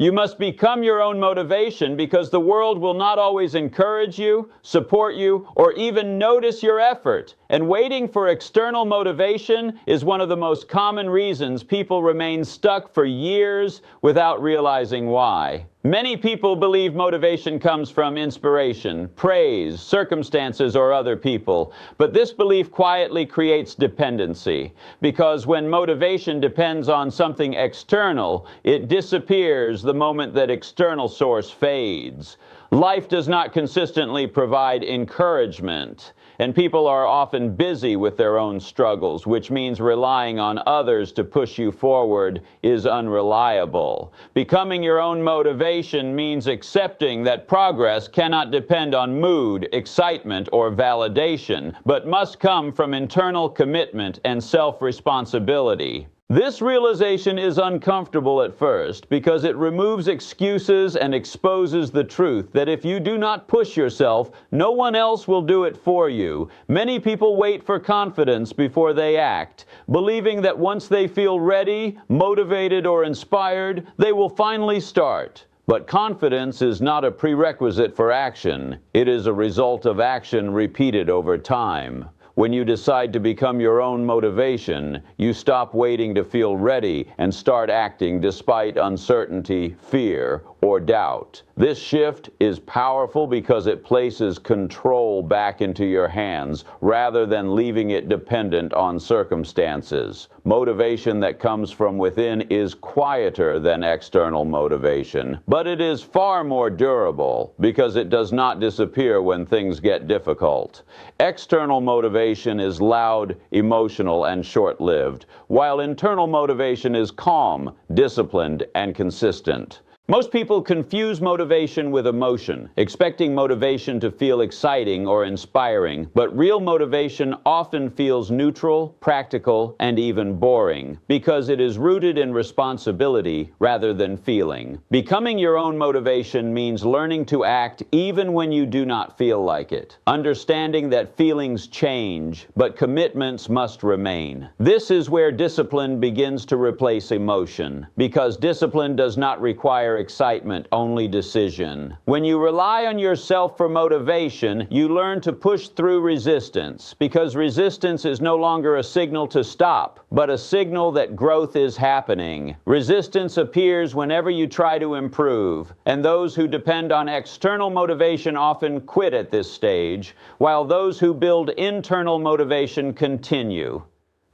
You must become your own motivation because the world will not always encourage you, support you, or even notice your effort. And waiting for external motivation is one of the most common reasons people remain stuck for years without realizing why. Many people believe motivation comes from inspiration, praise, circumstances, or other people. But this belief quietly creates dependency, because when motivation depends on something external, it disappears the moment that external source fades. Life does not consistently provide encouragement, and people are often busy with their own struggles, which means relying on others to push you forward is unreliable. Becoming your own motivation means accepting that progress cannot depend on mood, excitement, or validation, but must come from internal commitment and self-responsibility. This realization is uncomfortable at first because it removes excuses and exposes the truth that if you do not push yourself, no one else will do it for you. Many people wait for confidence before they act, believing that once they feel ready, motivated, or inspired, they will finally start. But confidence is not a prerequisite for action. It is a result of action repeated over time. When you decide to become your own motivation, you stop waiting to feel ready and start acting despite uncertainty, fear, or doubt. This shift is powerful because it places control back into your hands rather than leaving it dependent on circumstances. Motivation that comes from within is quieter than external motivation, but it is far more durable because it does not disappear when things get difficult. External motivation is loud, emotional, and short-lived, while internal motivation is calm, disciplined, and consistent. Most people confuse motivation with emotion, expecting motivation to feel exciting or inspiring, but real motivation often feels neutral, practical, and even boring, because it is rooted in responsibility rather than feeling. Becoming your own motivation means learning to act even when you do not feel like it, understanding that feelings change, but commitments must remain. This is where discipline begins to replace emotion, because discipline does not require excitement, only decision. When you rely on yourself for motivation, you learn to push through resistance, because resistance is no longer a signal to stop, but a signal that growth is happening. Resistance appears whenever you try to improve, and those who depend on external motivation often quit at this stage, while those who build internal motivation continue.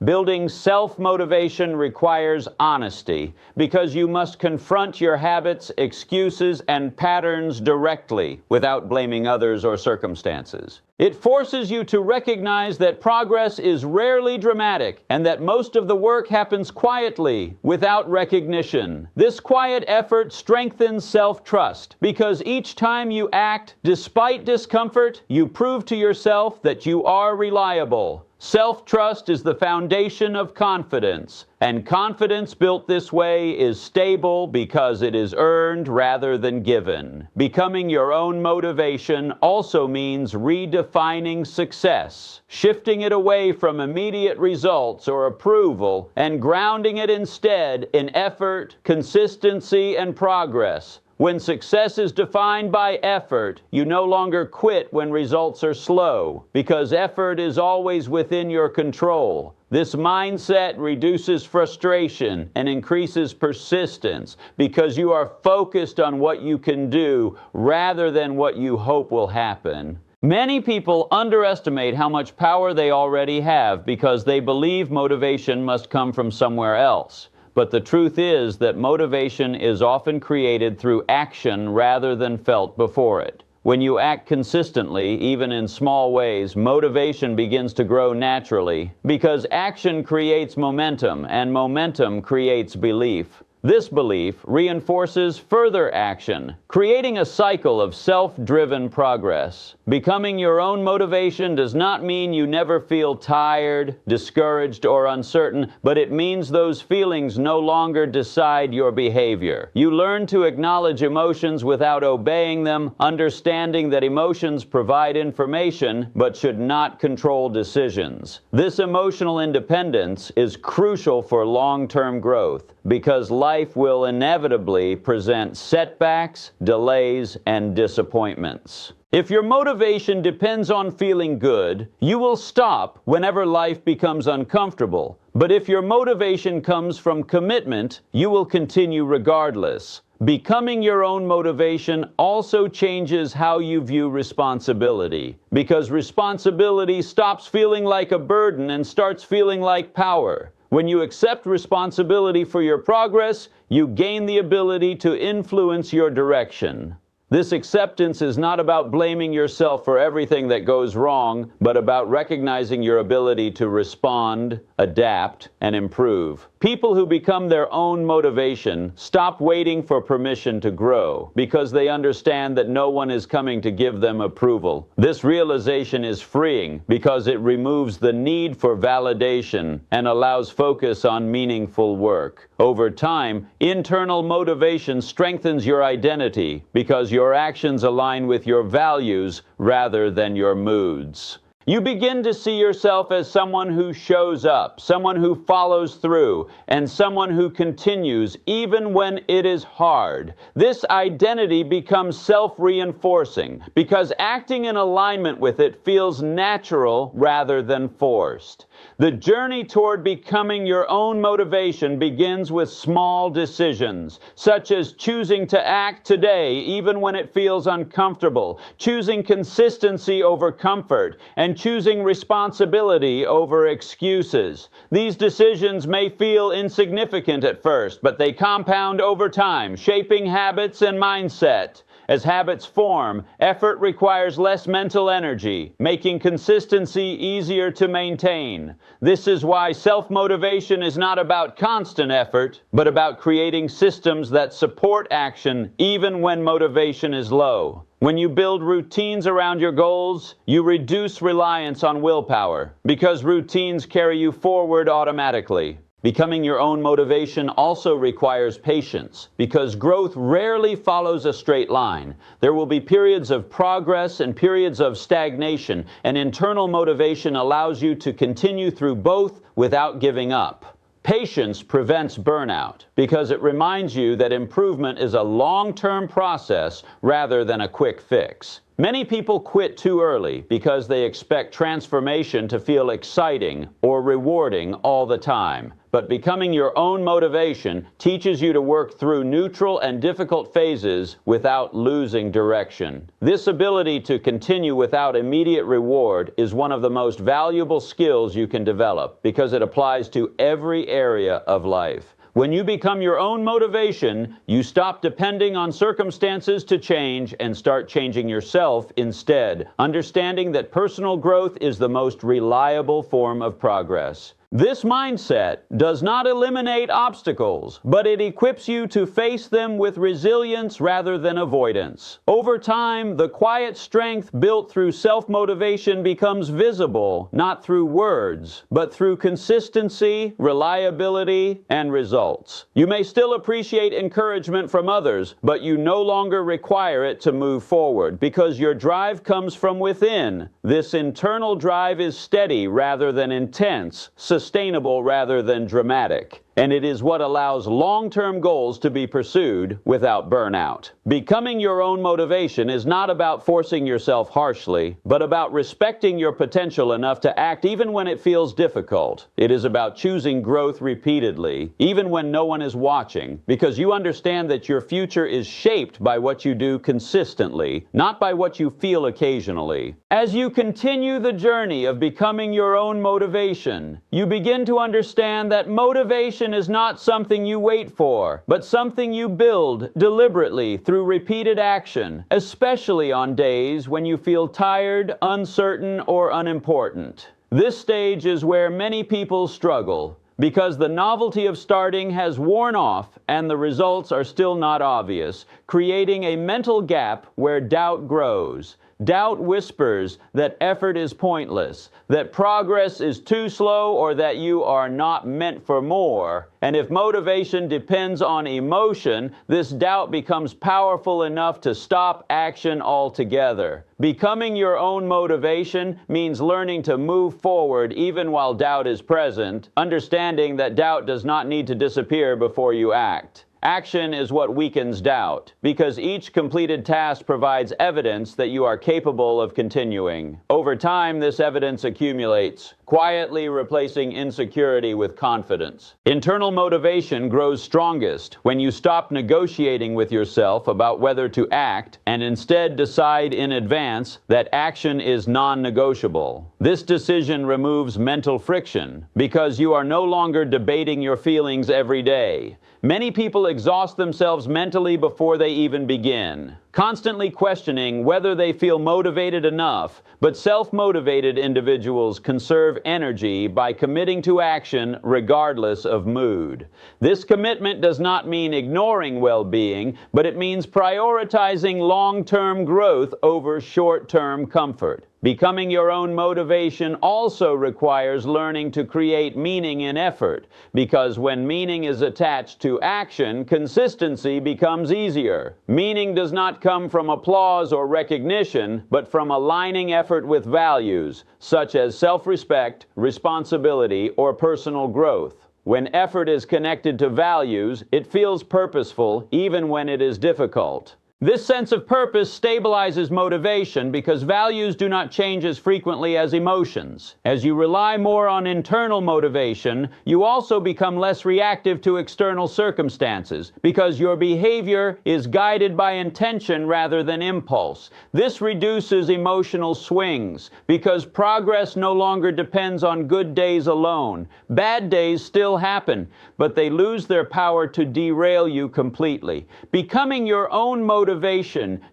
Building self-motivation requires honesty, because you must confront your habits, excuses, and patterns directly without blaming others or circumstances. It forces you to recognize that progress is rarely dramatic and that most of the work happens quietly, without recognition. This quiet effort strengthens self-trust, because each time you act despite discomfort, you prove to yourself that you are reliable. Self-trust is the foundation of confidence, and confidence built this way is stable because it is earned rather than given. Becoming your own motivation also means redefining success, shifting it away from immediate results or approval, and grounding it instead in effort, consistency, and progress. When success is defined by effort, you no longer quit when results are slow, because effort is always within your control. This mindset reduces frustration and increases persistence, because you are focused on what you can do rather than what you hope will happen. Many people underestimate how much power they already have because they believe motivation must come from somewhere else. But the truth is that motivation is often created through action rather than felt before it. When you act consistently, even in small ways, motivation begins to grow naturally, because action creates momentum, and momentum creates belief. This belief reinforces further action, creating a cycle of self-driven progress. Becoming your own motivation does not mean you never feel tired, discouraged, or uncertain, but it means those feelings no longer decide your behavior. You learn to acknowledge emotions without obeying them, understanding that emotions provide information but should not control decisions. This emotional independence is crucial for long-term growth, because life life will inevitably present setbacks, delays, and disappointments. If your motivation depends on feeling good, you will stop whenever life becomes uncomfortable. But if your motivation comes from commitment, you will continue regardless. Becoming your own motivation also changes how you view responsibility, because responsibility stops feeling like a burden and starts feeling like power. When you accept responsibility for your progress, you gain the ability to influence your direction. This acceptance is not about blaming yourself for everything that goes wrong, but about recognizing your ability to respond, adapt, and improve. People who become their own motivation stop waiting for permission to grow because they understand that no one is coming to give them approval. This realization is freeing because it removes the need for validation and allows focus on meaningful work. Over time, internal motivation strengthens your identity because your actions align with your values rather than your moods. You begin to see yourself as someone who shows up, someone who follows through, and someone who continues even when it is hard. This identity becomes self-reinforcing because acting in alignment with it feels natural rather than forced. The journey toward becoming your own motivation begins with small decisions, such as choosing to act today even when it feels uncomfortable, choosing consistency over comfort, and choosing responsibility over excuses. These decisions may feel insignificant at first, but they compound over time, shaping habits and mindset. As habits form, effort requires less mental energy, making consistency easier to maintain. This is why self-motivation is not about constant effort, but about creating systems that support action even when motivation is low. When you build routines around your goals, you reduce reliance on willpower, because routines carry you forward automatically. Becoming your own motivation also requires patience, because growth rarely follows a straight line. There will be periods of progress and periods of stagnation, and internal motivation allows you to continue through both without giving up. Patience prevents burnout, because it reminds you that improvement is a long-term process rather than a quick fix. Many people quit too early because they expect transformation to feel exciting or rewarding all the time. But becoming your own motivation teaches you to work through neutral and difficult phases without losing direction. This ability to continue without immediate reward is one of the most valuable skills you can develop because it applies to every area of life. When you become your own motivation, you stop depending on circumstances to change and start changing yourself instead, understanding that personal growth is the most reliable form of progress. This mindset does not eliminate obstacles, but it equips you to face them with resilience rather than avoidance. Over time, the quiet strength built through self-motivation becomes visible, not through words, but through consistency, reliability, and results. You may still appreciate encouragement from others, but you no longer require it to move forward because your drive comes from within. This internal drive is steady rather than intense, sustainable rather than dramatic, and it is what allows long-term goals to be pursued without burnout. Becoming your own motivation is not about forcing yourself harshly, but about respecting your potential enough to act even when it feels difficult. It is about choosing growth repeatedly, even when no one is watching, because you understand that your future is shaped by what you do consistently, not by what you feel occasionally. As you continue the journey of becoming your own motivation, you begin to understand that motivation is not something you wait for, but something you build deliberately through repeated action, especially on days when you feel tired, uncertain, or unimportant. This stage is where many people struggle, because the novelty of starting has worn off and the results are still not obvious, creating a mental gap where doubt grows. Doubt whispers that effort is pointless, that progress is too slow, or that you are not meant for more. And if motivation depends on emotion, this doubt becomes powerful enough to stop action altogether. Becoming your own motivation means learning to move forward even while doubt is present, understanding that doubt does not need to disappear before you act. Action is what weakens doubt, because each completed task provides evidence that you are capable of continuing. Over time, this evidence accumulates, quietly replacing insecurity with confidence. Internal motivation grows strongest when you stop negotiating with yourself about whether to act and instead decide in advance that action is non-negotiable. This decision removes mental friction because you are no longer debating your feelings every day. Many people exhaust themselves mentally before they even begin, constantly questioning whether they feel motivated enough. But self-motivated individuals conserve energy by committing to action regardless of mood. This commitment does not mean ignoring well-being, but it means prioritizing long-term growth over short-term comfort. Becoming your own motivation also requires learning to create meaning in effort, because when meaning is attached to action, consistency becomes easier. Meaning does not come from applause or recognition, but from aligning effort with values, such as self-respect, responsibility, or personal growth. When effort is connected to values, it feels purposeful even when it is difficult. This sense of purpose stabilizes motivation because values do not change as frequently as emotions. As you rely more on internal motivation, you also become less reactive to external circumstances because your behavior is guided by intention rather than impulse. This reduces emotional swings because progress no longer depends on good days alone. Bad days still happen, but they lose their power to derail you completely. Becoming your own motivation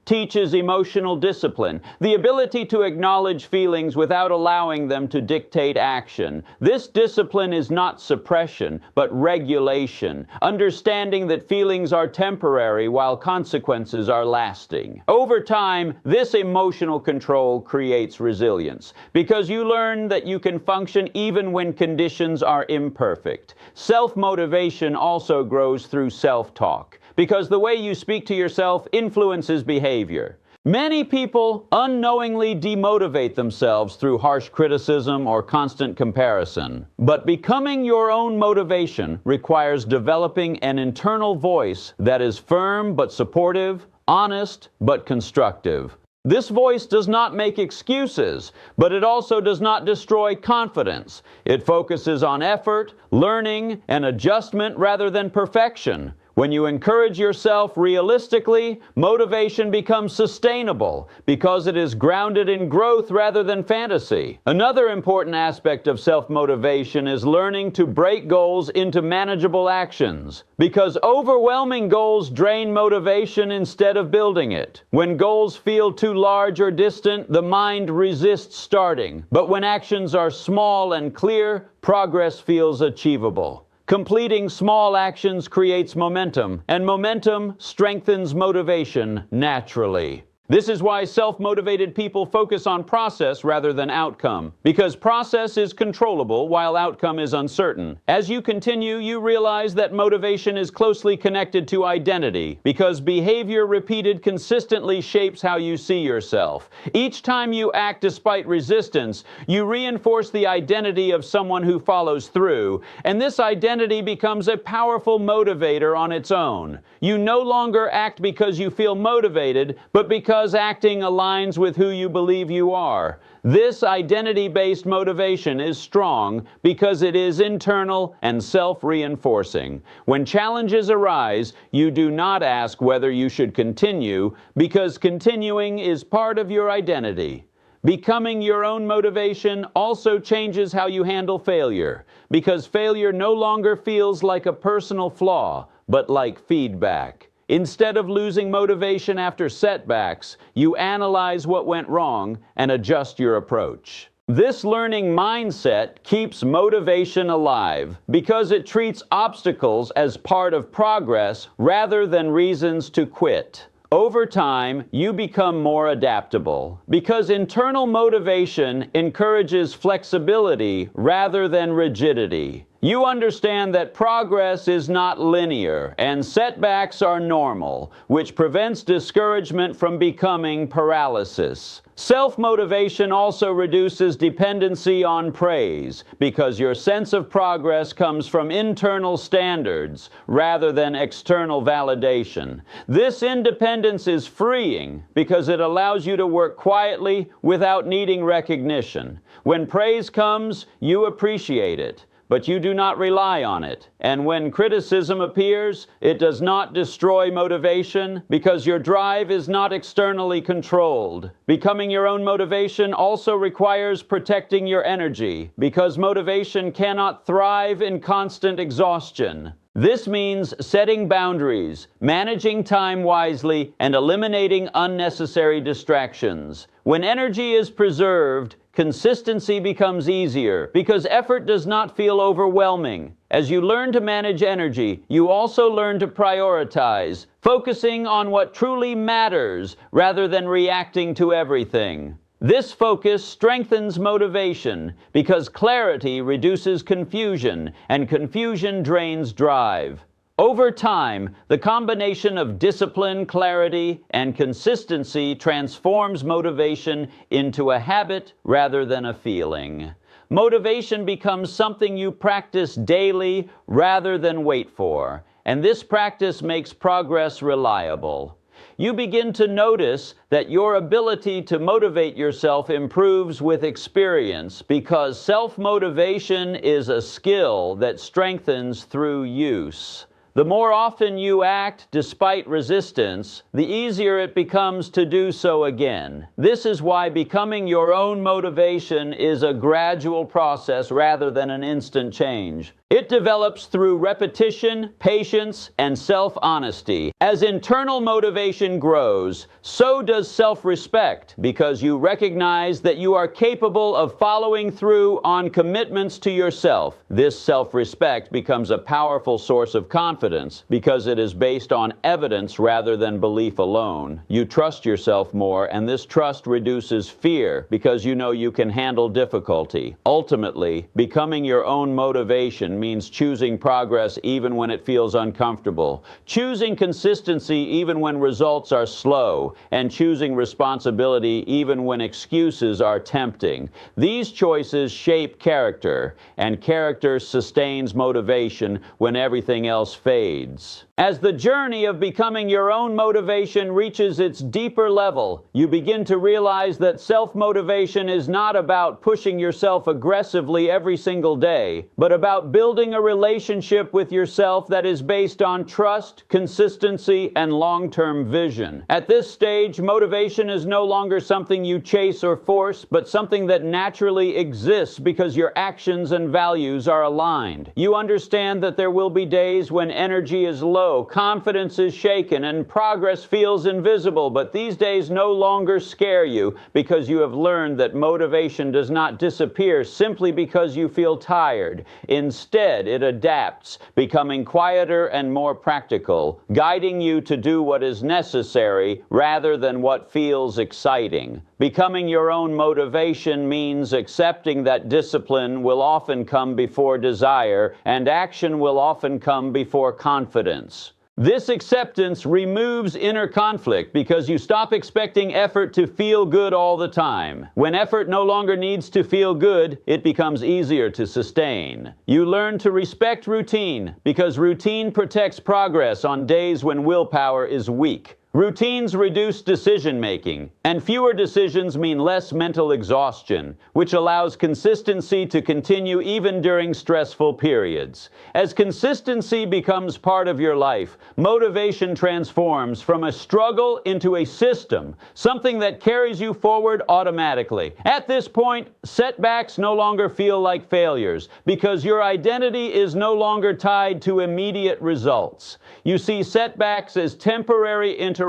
teaches emotional discipline, the ability to acknowledge feelings without allowing them to dictate action. This discipline is not suppression, but regulation, understanding that feelings are temporary while consequences are lasting. Over time, this emotional control creates resilience, because you learn that you can function even when conditions are imperfect. Self-motivation also grows through self-talk, because the way you speak to yourself influences behavior. Many people unknowingly demotivate themselves through harsh criticism or constant comparison. But becoming your own motivation requires developing an internal voice that is firm but supportive, honest but constructive. This voice does not make excuses, but it also does not destroy confidence. It focuses on effort, learning, and adjustment rather than perfection. When you encourage yourself realistically, motivation becomes sustainable because it is grounded in growth rather than fantasy. Another important aspect of self-motivation is learning to break goals into manageable actions, because overwhelming goals drain motivation instead of building it. When goals feel too large or distant, the mind resists starting. But when actions are small and clear, progress feels achievable. Completing small actions creates momentum, and momentum strengthens motivation naturally. This is why self-motivated people focus on process rather than outcome, because process is controllable while outcome is uncertain. As you continue, you realize that motivation is closely connected to identity, because behavior repeated consistently shapes how you see yourself. Each time you act despite resistance, you reinforce the identity of someone who follows through, and this identity becomes a powerful motivator on its own. You no longer act because you feel motivated, but because acting aligns with who you believe you are. This identity-based motivation is strong because it is internal and self-reinforcing. When challenges arise, you do not ask whether you should continue, because continuing is part of your identity. Becoming your own motivation also changes how you handle failure, because failure no longer feels like a personal flaw, but like feedback. Instead of losing motivation after setbacks, you analyze what went wrong and adjust your approach. This learning mindset keeps motivation alive because it treats obstacles as part of progress rather than reasons to quit. Over time, you become more adaptable because internal motivation encourages flexibility rather than rigidity. You understand that progress is not linear and setbacks are normal, which prevents discouragement from becoming paralysis. Self-motivation also reduces dependency on praise because your sense of progress comes from internal standards rather than external validation. This independence is freeing because it allows you to work quietly without needing recognition. When praise comes, you appreciate it, but you do not rely on it. And when criticism appears, it does not destroy motivation because your drive is not externally controlled. Becoming your own motivation also requires protecting your energy because motivation cannot thrive in constant exhaustion. This means setting boundaries, managing time wisely, and eliminating unnecessary distractions. When energy is preserved, consistency becomes easier because effort does not feel overwhelming. As you learn to manage energy, you also learn to prioritize, focusing on what truly matters rather than reacting to everything. This focus strengthens motivation because clarity reduces confusion, and confusion drains drive. Over time, the combination of discipline, clarity, and consistency transforms motivation into a habit rather than a feeling. Motivation becomes something you practice daily rather than wait for, and this practice makes progress reliable. You begin to notice that your ability to motivate yourself improves with experience because self-motivation is a skill that strengthens through use. The more often you act despite resistance, the easier it becomes to do so again. This is why becoming your own motivation is a gradual process rather than an instant change. It develops through repetition, patience, and self-honesty. As internal motivation grows, so does self-respect, because you recognize that you are capable of following through on commitments to yourself. This self-respect becomes a powerful source of confidence because it is based on evidence rather than belief alone. You trust yourself more, and this trust reduces fear because you know you can handle difficulty. Ultimately, becoming your own motivation means choosing progress even when it feels uncomfortable, choosing consistency even when results are slow, and choosing responsibility even when excuses are tempting. These choices shape character, and character sustains motivation when everything else fades. As the journey of becoming your own motivation reaches its deeper level, you begin to realize that self-motivation is not about pushing yourself aggressively every single day, but about building a relationship with yourself that is based on trust, consistency, and long-term vision. At this stage, motivation is no longer something you chase or force, but something that naturally exists because your actions and values are aligned. You understand that there will be days when energy is low, confidence is shaken, and progress feels invisible, but these days no longer scare you because you have learned that motivation does not disappear simply because you feel tired. Instead, it adapts, becoming quieter and more practical, guiding you to do what is necessary rather than what feels exciting. Becoming your own motivation means accepting that discipline will often come before desire, and action will often come before confidence. This acceptance removes inner conflict because you stop expecting effort to feel good all the time. When effort no longer needs to feel good, it becomes easier to sustain. You learn to respect routine because routine protects progress on days when willpower is weak. Routines reduce decision-making, and fewer decisions mean less mental exhaustion, which allows consistency to continue even during stressful periods. As consistency becomes part of your life, motivation transforms from a struggle into a system, something that carries you forward automatically. At this point, setbacks no longer feel like failures, because your identity is no longer tied to immediate results. You see setbacks as temporary interruptions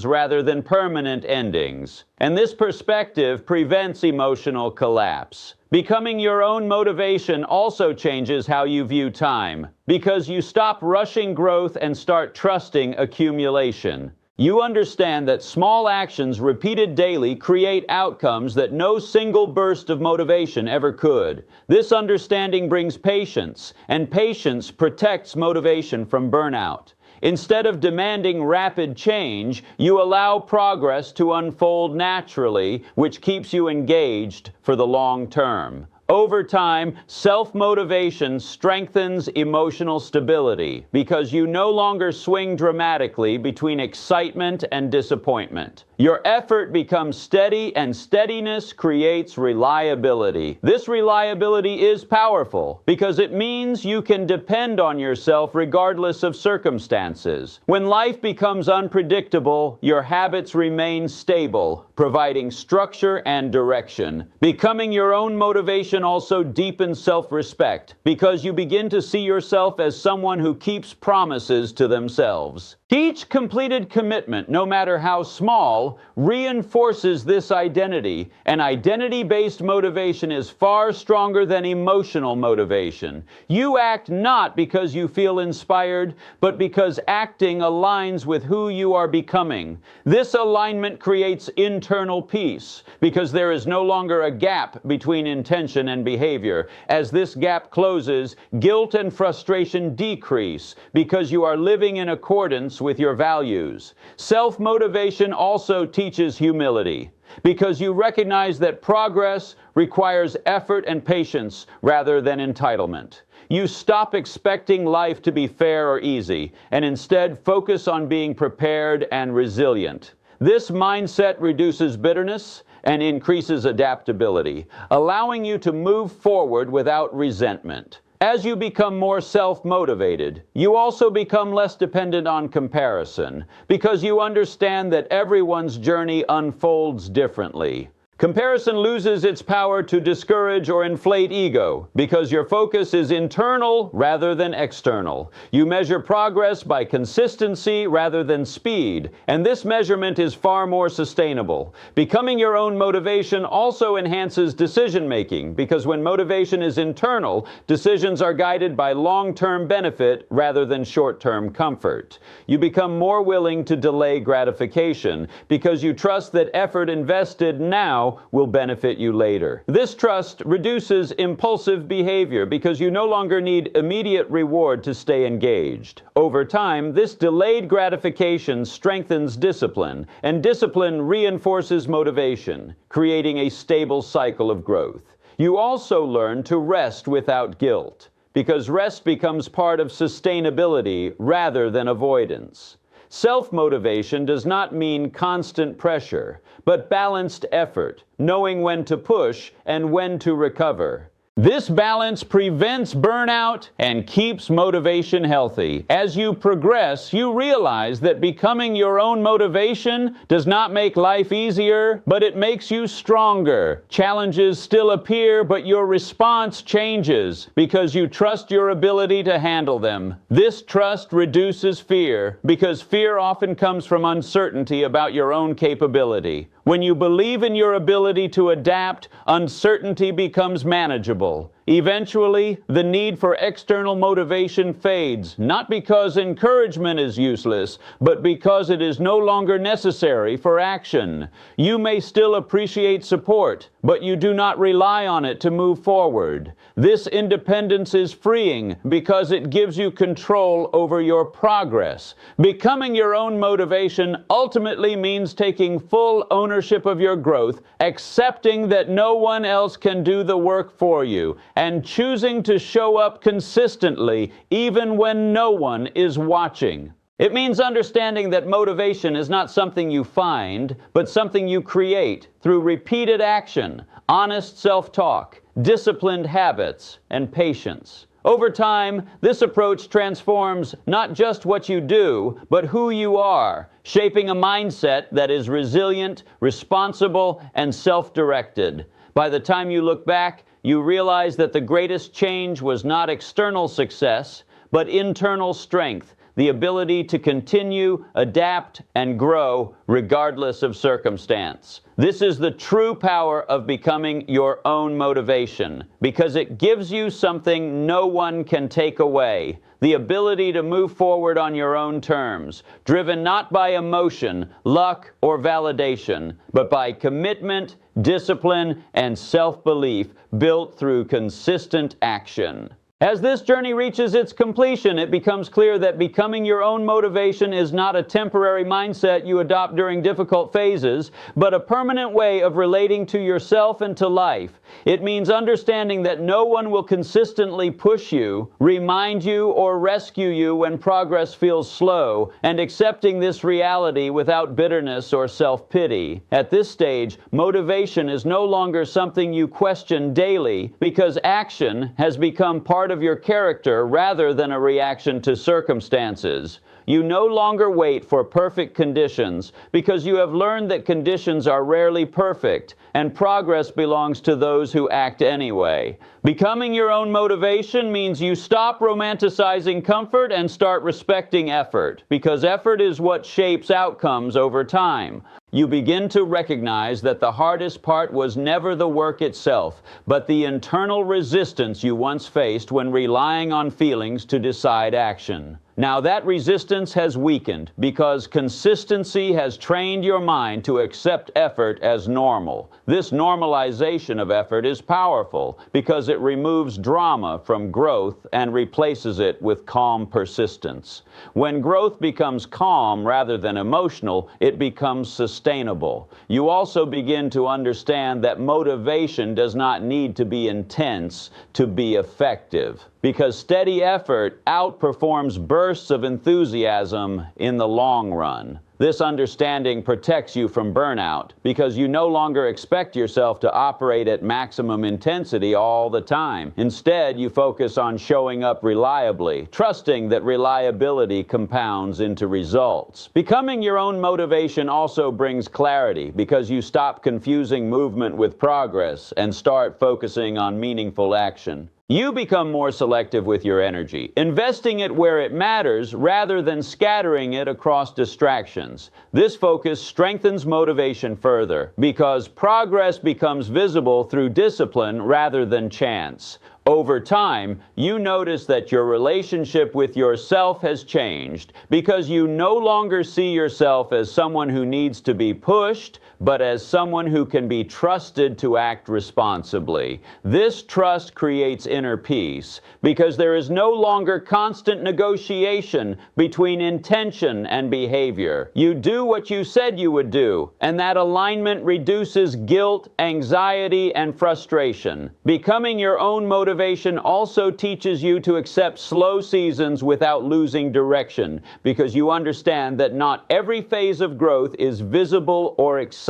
rather than permanent endings. And this perspective prevents emotional collapse. Becoming your own motivation also changes how you view time, because you stop rushing growth and start trusting accumulation. You understand that small actions repeated daily create outcomes that no single burst of motivation ever could. This understanding brings patience, and patience protects motivation from burnout. Instead of demanding rapid change, you allow progress to unfold naturally, which keeps you engaged for the long term. Over time, self-motivation strengthens emotional stability because you no longer swing dramatically between excitement and disappointment. Your effort becomes steady, and steadiness creates reliability. This reliability is powerful because it means you can depend on yourself regardless of circumstances. When life becomes unpredictable, your habits remain stable, providing structure and direction. Becoming your own motivation also deepens self-respect because you begin to see yourself as someone who keeps promises to themselves. Each completed commitment, no matter how small, reinforces this identity, and identity-based motivation is far stronger than emotional motivation. You act not because you feel inspired, but because acting aligns with who you are becoming. This alignment creates internal peace because there is no longer a gap between intention and behavior. As this gap closes, guilt and frustration decrease because you are living in accordance with your values. Self-motivation also teaches humility because you recognize that progress requires effort and patience rather than entitlement. You stop expecting life to be fair or easy and instead focus on being prepared and resilient. This mindset reduces bitterness and increases adaptability, allowing you to move forward without resentment. As you become more self-motivated, you also become less dependent on comparison because you understand that everyone's journey unfolds differently. Comparison loses its power to discourage or inflate ego because your focus is internal rather than external. You measure progress by consistency rather than speed, and this measurement is far more sustainable. Becoming your own motivation also enhances decision-making because when motivation is internal, decisions are guided by long-term benefit rather than short-term comfort. You become more willing to delay gratification because you trust that effort invested now will benefit you later. This trust reduces impulsive behavior because you no longer need immediate reward to stay engaged. Over time, this delayed gratification strengthens discipline, and discipline reinforces motivation, creating a stable cycle of growth. You also learn to rest without guilt, because rest becomes part of sustainability rather than avoidance. Self-motivation does not mean constant pressure, but balanced effort, knowing when to push and when to recover. This balance prevents burnout and keeps motivation healthy. As you progress, you realize that becoming your own motivation does not make life easier, but it makes you stronger. Challenges still appear, but your response changes because you trust your ability to handle them. This trust reduces fear because fear often comes from uncertainty about your own capability. When you believe in your ability to adapt, uncertainty becomes manageable. Eventually, the need for external motivation fades, not because encouragement is useless, but because it is no longer necessary for action. You may still appreciate support, but you do not rely on it to move forward. This independence is freeing because it gives you control over your progress. Becoming your own motivation ultimately means taking full ownership of your growth, accepting that no one else can do the work for you, and choosing to show up consistently even when no one is watching. It means understanding that motivation is not something you find, but something you create through repeated action, honest self-talk, disciplined habits, and patience. Over time, this approach transforms not just what you do, but who you are, shaping a mindset that is resilient, responsible, and self-directed. By the time you look back, you realize that the greatest change was not external success, but internal strength, the ability to continue, adapt, and grow regardless of circumstance. This is the true power of becoming your own motivation, because it gives you something no one can take away: the ability to move forward on your own terms, driven not by emotion, luck, or validation, but by commitment, discipline, and self-belief built through consistent action. As this journey reaches its completion, it becomes clear that becoming your own motivation is not a temporary mindset you adopt during difficult phases, but a permanent way of relating to yourself and to life. It means understanding that no one will consistently push you, remind you, or rescue you when progress feels slow, and accepting this reality without bitterness or self-pity. At this stage, motivation is no longer something you question daily, because action has become part of your character rather than a reaction to circumstances. You no longer wait for perfect conditions, because you have learned that conditions are rarely perfect, and progress belongs to those who act anyway. Becoming your own motivation means you stop romanticizing comfort and start respecting effort, because effort is what shapes outcomes over time. You begin to recognize that the hardest part was never the work itself, but the internal resistance you once faced when relying on feelings to decide action. Now that resistance has weakened because consistency has trained your mind to accept effort as normal. This normalization of effort is powerful because it removes drama from growth and replaces it with calm persistence. When growth becomes calm rather than emotional, it becomes sustainable. You also begin to understand that motivation does not need to be intense to be effective, because steady effort outperforms bursts of enthusiasm in the long run. This understanding protects you from burnout, because you no longer expect yourself to operate at maximum intensity all the time. Instead, you focus on showing up reliably, trusting that reliability compounds into results. Becoming your own motivation also brings clarity, because you stop confusing movement with progress and start focusing on meaningful action. You become more selective with your energy, investing it where it matters rather than scattering it across distractions. This focus strengthens motivation further, because progress becomes visible through discipline rather than chance. Over time, you notice that your relationship with yourself has changed, because you no longer see yourself as someone who needs to be pushed, but as someone who can be trusted to act responsibly. This trust creates inner peace, because there is no longer constant negotiation between intention and behavior. You do what you said you would do, and that alignment reduces guilt, anxiety, and frustration. Becoming your own motivation also teaches you to accept slow seasons without losing direction, because you understand that not every phase of growth is visible or exciting.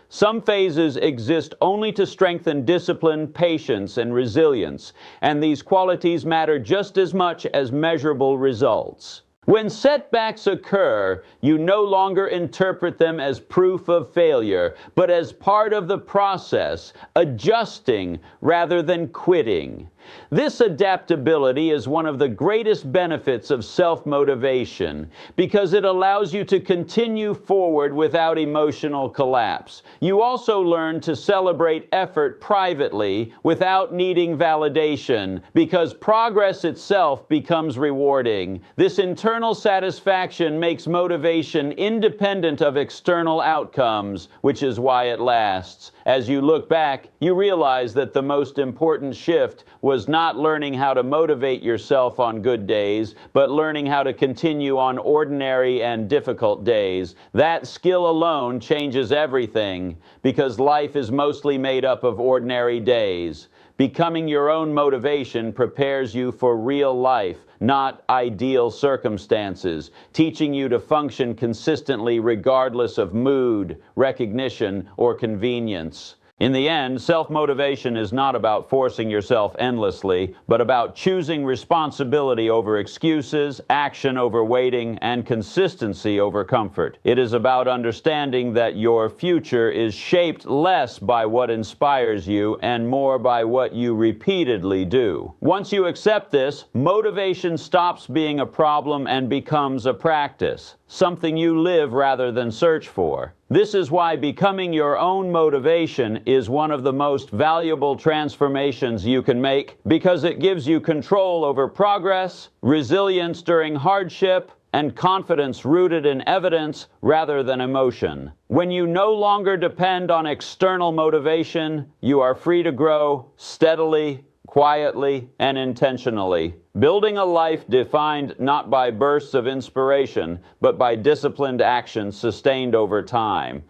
Some phases exist only to strengthen discipline, patience, and resilience, and these qualities matter just as much as measurable results. When setbacks occur, you no longer interpret them as proof of failure, but as part of the process, adjusting rather than quitting. This adaptability is one of the greatest benefits of self-motivation, because it allows you to continue forward without emotional collapse. You also learn to celebrate effort privately without needing validation, because progress itself becomes rewarding. This internal satisfaction makes motivation independent of external outcomes, which is why it lasts. As you look back, you realize that the most important shift was not learning how to motivate yourself on good days, but learning how to continue on ordinary and difficult days. That skill alone changes everything, because life is mostly made up of ordinary days. Becoming your own motivation prepares you for real life, not ideal circumstances, teaching you to function consistently regardless of mood, recognition, or convenience. In the end, self-motivation is not about forcing yourself endlessly, but about choosing responsibility over excuses, action over waiting, and consistency over comfort. It is about understanding that your future is shaped less by what inspires you and more by what you repeatedly do. Once you accept this, motivation stops being a problem and becomes a practice, something you live rather than search for. This is why becoming your own motivation is one of the most valuable transformations you can make, because it gives you control over progress, resilience during hardship, and confidence rooted in evidence rather than emotion. When you no longer depend on external motivation, you are free to grow steadily, quietly, and intentionally, building a life defined not by bursts of inspiration, but by disciplined action sustained over time.